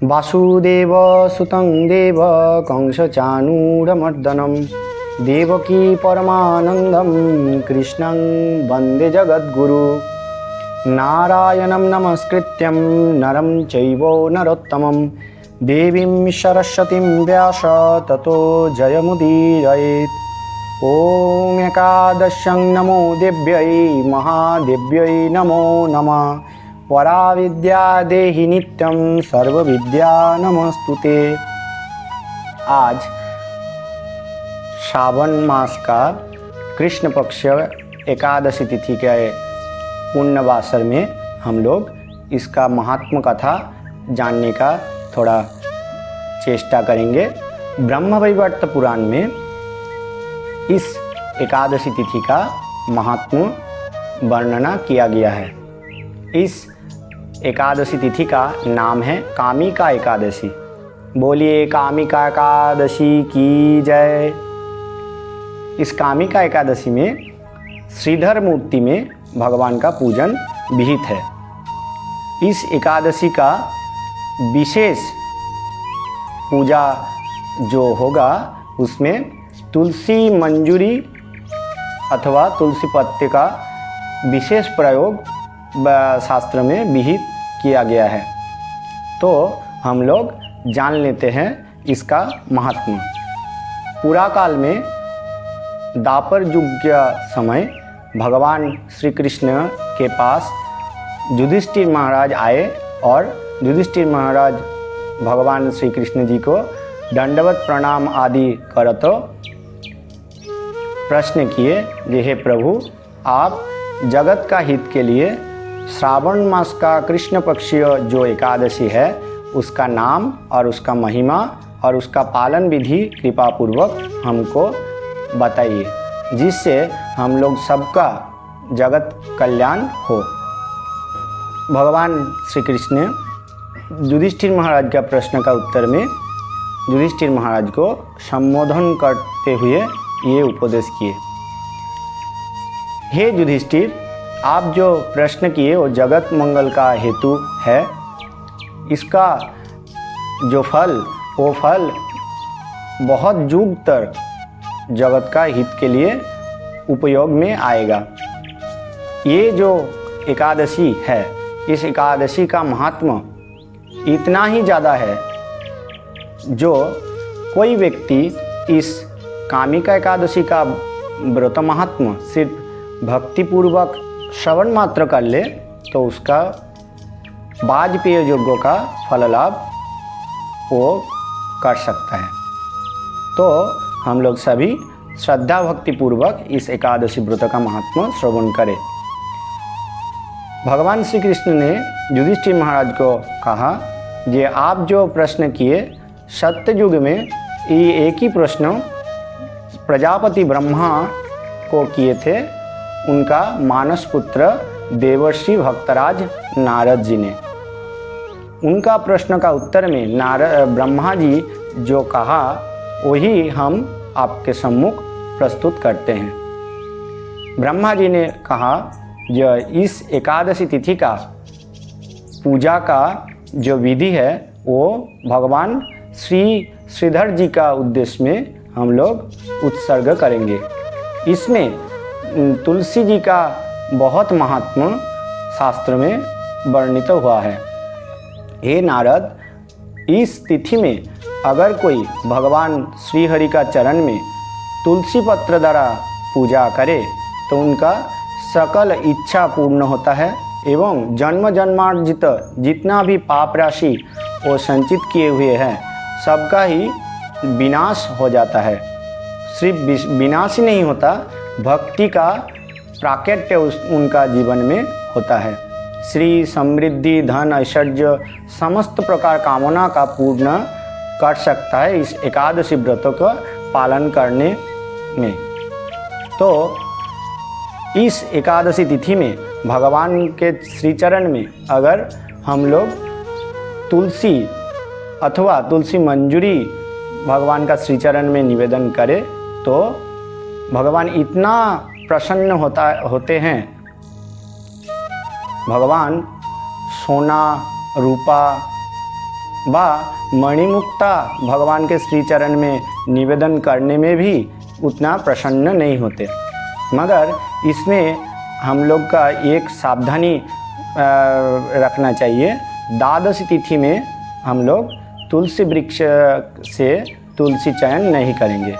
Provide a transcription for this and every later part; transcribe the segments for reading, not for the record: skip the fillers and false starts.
वासुदेव सुतं देव कंसचाणूरमर्दनं देवकी परमानन्दं कृष्णं वन्दे जगद्गुरु। नारायणं नमस्कृत्यं नरं चैव नरोत्तमं देवीं सरस्वतीं व्यास ततो जयमुदीरयेत्। ॐ एकादश्यं नमो देव्यै महादेव्यै नमो नमः। पराविद्या देहि नित्यं सर्वविद्या नमस्तुते। आज श्रावण मास का कृष्ण पक्ष एकादशी तिथि के पुण्यवासर में हम लोग इसका महात्म कथा जानने का थोड़ा चेष्टा करेंगे। ब्रह्मवैवर्त पुराण में इस एकादशी तिथि का महात्म वर्णना किया गया है। इस एकादशी तिथि का नाम है कामिका एकादशी। बोलिए कामिका एकादशी की जय। इस कामिका एकादशी में श्रीधर मूर्ति में भगवान का पूजन विहित है। इस एकादशी का विशेष पूजा जो होगा उसमें तुलसी मंजूरी अथवा तुलसी पत्ते का विशेष प्रयोग शास्त्र में विहित किया गया है। तो हम लोग जान लेते हैं इसका महात्मा। पुरा काल में द्वापर युग के समय भगवान श्री कृष्ण के पास युधिष्ठिर महाराज आए और युधिष्ठिर महाराज भगवान श्री कृष्ण जी को दंडवत प्रणाम आदि करतो प्रश्न किए कि हे प्रभु, आप जगत का हित के लिए श्रावण मास का कृष्ण पक्षीय जो एकादशी है उसका नाम और उसका महिमा और उसका पालन विधि कृपा पूर्वक हमको बताइए, जिससे हम लोग सबका जगत कल्याण हो। भगवान श्री कृष्ण युधिष्ठिर महाराज का प्रश्न का उत्तर में युधिष्ठिर महाराज को संबोधन करते हुए ये उपदेश किए। हे युधिष्ठिर, आप जो प्रश्न किए वो जगत मंगल का हेतु है। इसका जो फल वो फल बहुत युग तक जगत का हित के लिए उपयोग में आएगा। ये जो एकादशी है, इस एकादशी का महात्म इतना ही ज़्यादा है जो कोई व्यक्ति इस कामिका एकादशी का व्रत महात्म सिर्फ भक्तिपूर्वक श्रवण मात्र कर ले तो उसका वाजपेय यज्ञों का फल लाभ वो कर सकता है। तो हम लोग सभी श्रद्धा भक्ति पूर्वक इस एकादशी व्रत का महात्मा श्रवण करें। भगवान श्री कृष्ण ने युधिष्ठिर महाराज को कहा, ये आप जो प्रश्न किए सत्य युग में ये एक ही प्रश्न प्रजापति ब्रह्मा को किए थे, उनका मानस पुत्र देवर्षि भक्तराज नारद जी ने। उनका प्रश्न का उत्तर में ब्रह्मा जी जो कहा वही हम आपके सम्मुख प्रस्तुत करते हैं। ब्रह्मा जी ने कहा, यह इस एकादशी तिथि का पूजा का जो विधि है वो भगवान श्रीधर जी का उद्देश्य में हम लोग उत्सर्ग करेंगे। इसमें तुलसी जी का बहुत महात्मा शास्त्र में वर्णित हुआ है। हे नारद, इस तिथि में अगर कोई भगवान श्री हरि का चरण में तुलसी पत्र द्वारा पूजा करे तो उनका सकल इच्छा पूर्ण होता है एवं जन्म जन्मार्जित जितना भी पाप राशि वो संचित किए हुए हैं सबका ही विनाश हो जाता है। सिर्फ विनाश ही नहीं होता, भक्ति का प्राकट्य उनका जीवन में होता है। श्री समृद्धि धन ऐश्वर्य समस्त प्रकार कामना का पूर्ण कर सकता है इस एकादशी व्रतों का पालन करने में। तो इस एकादशी तिथि में भगवान के श्री चरण में अगर हम लोग तुलसी अथवा तुलसी मंजूरी भगवान का श्री चरण में निवेदन करें तो भगवान इतना प्रसन्न होते हैं। भगवान सोना रूपा व मणिमुक्ता भगवान के श्री चरण में निवेदन करने में भी उतना प्रसन्न नहीं होते। मगर इसमें हम लोग का एक सावधानी रखना चाहिए। द्वादशी तिथि में हम लोग तुलसी वृक्ष से तुलसी चयन नहीं करेंगे।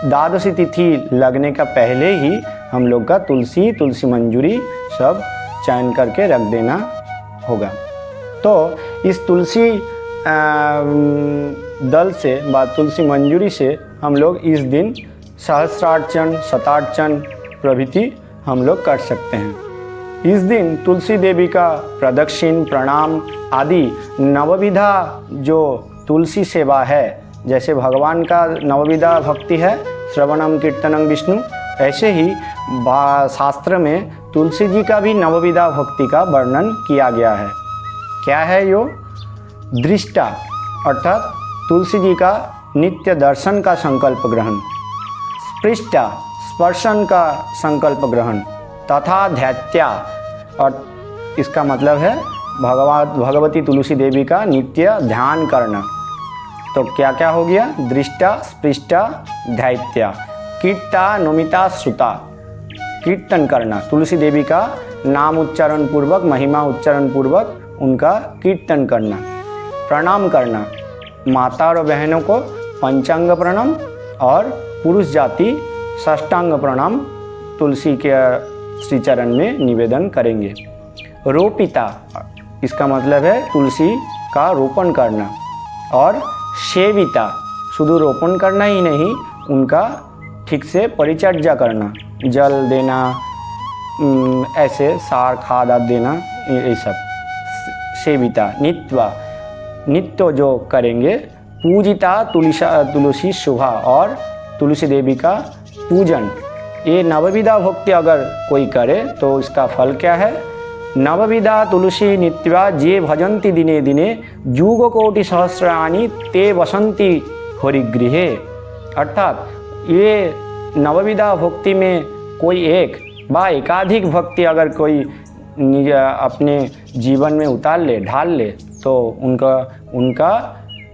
द्वादशी तिथि लगने का पहले ही हम लोग का तुलसी मंजूरी सब चयन करके रख देना होगा। तो इस तुलसी दल से व तुलसी मंजूरी से हम लोग इस दिन सहस्रार्चन, शतार्चन प्रभृति हम लोग कर सकते हैं। इस दिन तुलसी देवी का प्रदक्षिण, प्रणाम आदि नवविधा जो तुलसी सेवा है, जैसे भगवान का नवविधा भक्ति है श्रवणम कीर्तनम विष्णु, ऐसे ही शास्त्र में तुलसी जी का भी नवविधा भक्ति का वर्णन किया गया है। क्या है यो? दृष्टा अर्थात तुलसी जी का नित्य दर्शन का संकल्प ग्रहण, स्पृष्टा स्पर्शन का संकल्प ग्रहण, तथा ध्यात्या और इसका मतलब है भगवती तुलसी देवी का नित्य ध्यान करना। तो क्या क्या हो गया? दृष्टा, स्पृष्टा, ध्यात्या, कीर्ता, नमिता, श्रुता, कीर्तन करना, तुलसी देवी का नाम उच्चारण पूर्वक, महिमा उच्चारण पूर्वक उनका कीर्तन करना, प्रणाम करना, माता और बहनों को पंचांग प्रणाम और पुरुष जाति षष्टांग प्रणाम तुलसी के श्री चरण में निवेदन करेंगे। रोपिता इसका मतलब है तुलसी का रोपण करना, और सेविता शुद्ध रोपण करना ही नहीं, उनका ठीक से परिचर्या करना, जल देना, ऐसे सार खाद आदि देना, ये सब सेविता। नित्य जो करेंगे। पूजिता तुलसी शुभा और तुलसी देवी का पूजन। ये नवविधा भक्ति अगर कोई करे तो इसका फल क्या है? नवविधा तुलसी नित्या जे भजन्ति दिने दिने युग कोटि सहस्राणि ते वसंती हरिगृहे। अर्थात ये नवविधा भक्ति में कोई एक व एकाधिक भक्ति अगर कोई अपने जीवन में उतार ले, ढाल ले, तो उनका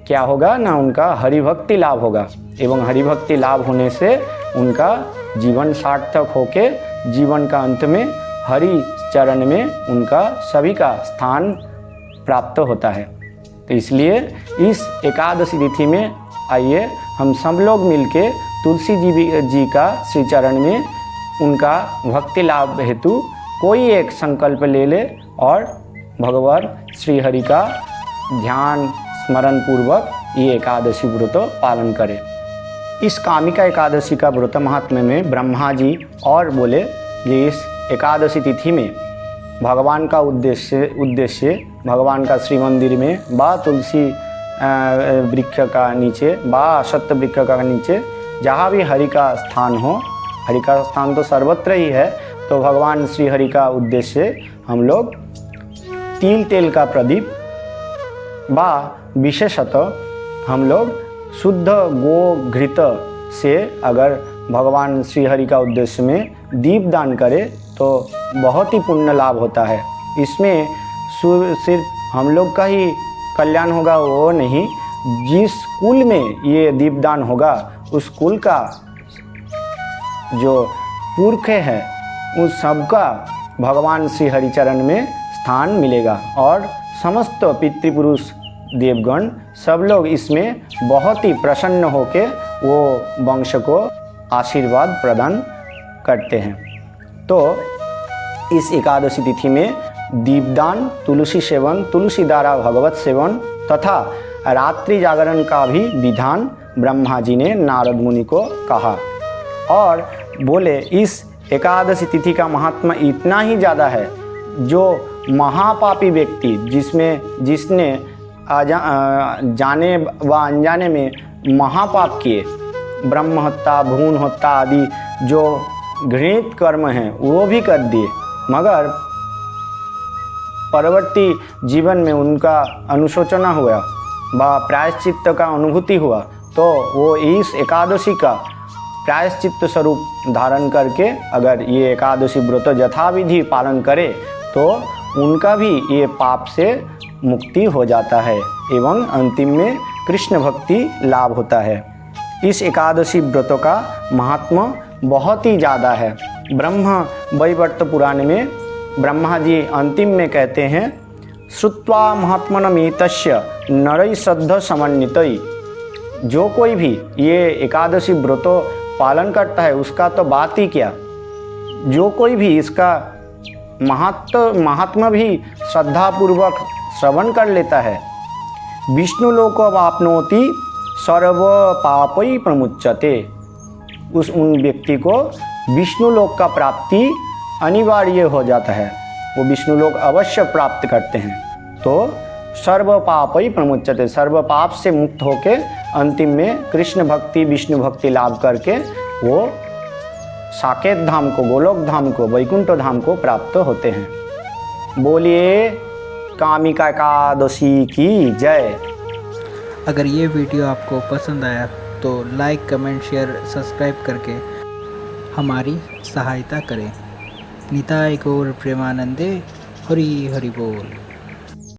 क्या होगा ना, उनका हरिभक्ति लाभ होगा, एवं हरिभक्ति लाभ होने से उनका जीवन सार्थक होके जीवन का अंत में हरि चरण में उनका सभी का स्थान प्राप्त होता है। तो इसलिए इस एकादशी तिथि में आइए हम सब लोग मिलके तुलसी जी का श्री चरण में उनका भक्ति लाभ हेतु कोई एक संकल्प ले ले और भगवान श्री हरि का ध्यान स्मरण पूर्वक ये एकादशी व्रत पालन करें। इस कामिका एकादशी का व्रत महात्म्य में ब्रह्मा जी और बोले कि इस एकादशी तिथि में भगवान का उद्देश्य भगवान का श्री मंदिर में बा तुलसी वृक्ष का नीचे बा अश्वत्थ वृक्ष का नीचे जहाँ भी हरि का स्थान हो, हरि का स्थान तो सर्वत्र ही है, तो भगवान श्री हरि का उद्देश्य हम लोग तिल तेल का प्रदीप बा विशेषतः हम लोग शुद्ध गो घृत से अगर भगवान श्री हरि का उद्देश्य में दीप दान करें तो बहुत ही पुण्य लाभ होता है। इसमें सिर्फ हम लोग का ही कल्याण होगा वो नहीं, जिस कुल में ये दीपदान होगा उस कुल का जो पुरख है उस सबका भगवान श्री हरिचरण में स्थान मिलेगा और समस्त पितृपुरुष देवगण सब लोग इसमें बहुत ही प्रसन्न होकर वो वंश को आशीर्वाद प्रदान करते हैं। तो इस एकादशी तिथि में दीपदान, तुलसी सेवन, तुलसी द्वारा भगवत सेवन तथा रात्रि जागरण का भी विधान ब्रह्मा जी ने नारद मुनि को कहा और बोले इस एकादशी तिथि का महात्मा इतना ही ज़्यादा है, जो महापापी व्यक्ति जिसने जाने व अनजाने में महापाप किए, ब्रह्म हत्या, भ्रूण हत्या आदि जो घृणित कर्म हैं वो भी कर दिए, मगर परवर्ती जीवन में उनका अनुशोचना हुआ व प्रायश्चित्त का अनुभूति हुआ, तो वो इस एकादशी का प्रायश्चित्त स्वरूप धारण करके अगर ये एकादशी व्रत यथाविधि पालन करे तो उनका भी ये पाप से मुक्ति हो जाता है एवं अंतिम में कृष्ण भक्ति लाभ होता है। इस एकादशी व्रतों का महात्मा बहुत ही ज़्यादा है। ब्रह्मा वैवर्त पुराण में ब्रह्मा जी अंतिम में कहते हैं, श्रुत्वा महात्मनमेतस्य नरै श्रद्धा समन्वितै। जो कोई भी ये एकादशी व्रतों पालन करता है उसका तो बात ही क्या, जो कोई भी इसका महात्मा भी श्रद्धापूर्वक श्रवण कर लेता है, विष्णु लोक आपनोति सर्व पापै प्रमुच्यते। उन व्यक्ति को विष्णु लोक का प्राप्ति अनिवार्य हो जाता है, वो विष्णु लोक अवश्य प्राप्त करते हैं। तो सर्व पापै प्रमुच्यते, सर्व पाप से मुक्त होके अंतिम में कृष्ण भक्ति विष्णु भक्ति लाभ करके वो साकेत धाम को, गोलोक धाम को, वैकुंठ धाम को प्राप्त होते हैं। बोलिए कामिका एकादशी की जय। अगर ये वीडियो आपको पसंद आया तो लाइक कमेंट शेयर सब्सक्राइब करके हमारी सहायता करें। निताय गौर प्रेमानंदे हरि हरि बोल।